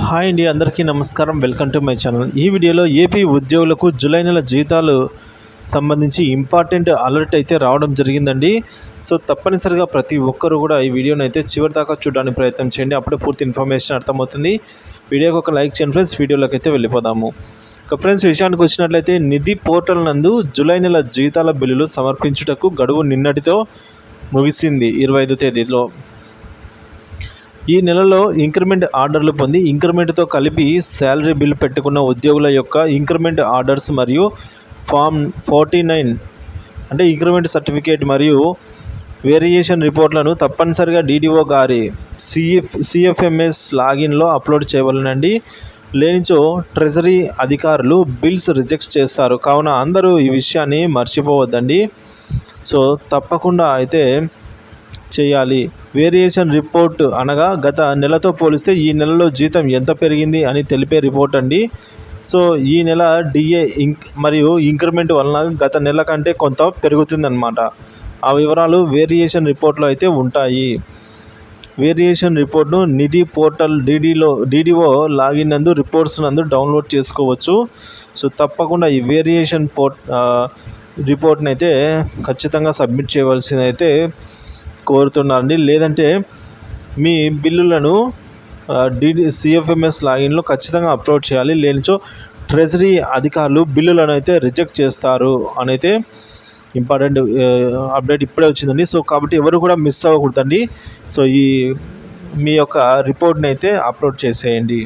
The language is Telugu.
హాయ్ అండి, అందరికీ నమస్కారం. Welcome to my channel. ఈ వీడియోలో ఏపీ ఉద్యోగులకు జూలై నెల జీతాలు సంబంధించి ఇంపార్టెంట్ అలర్ట్ అయితే రావడం జరిగిందండి. సో తప్పనిసరిగా ప్రతి ఒక్కరు కూడా ఈ వీడియోని అయితే చివరి దాకా చూడడానికి ప్రయత్నం చేయండి. అప్పుడే పూర్తి ఇన్ఫర్మేషన్ అర్థమవుతుంది. వీడియోకి ఒక లైక్ చేయండి ఫ్రెండ్స్. వీడియోలోకి అయితే వెళ్ళిపోదాము. ఇక ఫ్రెండ్స్, విషయానికి వచ్చినట్లయితే నిధి పోర్టల్ నందు జూలై నెల జీతాల బిల్లులు సమర్పించుటకు గడువు నిన్నటితో ముగిసింది, 25వ తేదీలో. ఈ నెలలో ఇంక్రిమెంట్ ఆర్డర్లు పొంది ఇంక్రిమెంట్తో కలిపి శాలరీ బిల్ పెట్టుకున్న ఉద్యోగుల యొక్క ఇంక్రిమెంట్ ఆర్డర్స్ మరియు ఫామ్ 49 అంటే ఇంక్రిమెంట్ సర్టిఫికేట్ మరియు వేరియేషన్ రిపోర్ట్లను తప్పనిసరిగా డీడీఓ గారి సిఎఫ్ఎంఎస్ లాగిన్లో అప్లోడ్ చేయవలనండి. లేనిచో ట్రెజరీ అధికారులు బిల్స్ రిజెక్ట్ చేస్తారు. కావున అందరూ ఈ విషయాన్ని మర్చిపోవద్దండి. సో తప్పకుండా అయితే చేయాలి. వేరియేషన్ రిపోర్ట్ అనగా గత నెలతో పోలిస్తే ఈ నెలలో జీతం ఎంత పెరిగింది అని తెలిపే రిపోర్ట్ అండి. సో ఈ నెల డిఏ మరియు ఇంక్రిమెంట్ వలన గత నెల కంటే కొంత పెరుగుతుందన్నమాట. ఆ వివరాలు వేరియేషన్ రిపోర్ట్లో అయితే ఉంటాయి. వేరియేషన్ రిపోర్ట్ను నిధి పోర్టల్ డీడీఓ లాగిన్ నందు రిపోర్ట్స్ నందు డౌన్లోడ్ చేసుకోవచ్చు. సో తప్పకుండా ఈ వేరియేషన్ రిపోర్ట్ని అయితే ఖచ్చితంగా సబ్మిట్ చేయవలసిందైతే కోరుతున్నారండి. లేదంటే మీ బిల్లులను సిఎఫ్ఎంఎస్ లాగిన్లో ఖచ్చితంగా అప్లోడ్ చేయాలి. లేనిచో ట్రెజరీ అధికారులు బిల్లులను అయితే రిజెక్ట్ చేస్తారు అని అయితే ఇంపార్టెంట్ అప్డేట్ ఇప్పుడే వచ్చిందండి. సో కాబట్టి ఎవరు కూడా మిస్ అవ్వకూడదండి. సో మీ యొక్క రిపోర్ట్ని అయితే అప్లోడ్ చేసేయండి.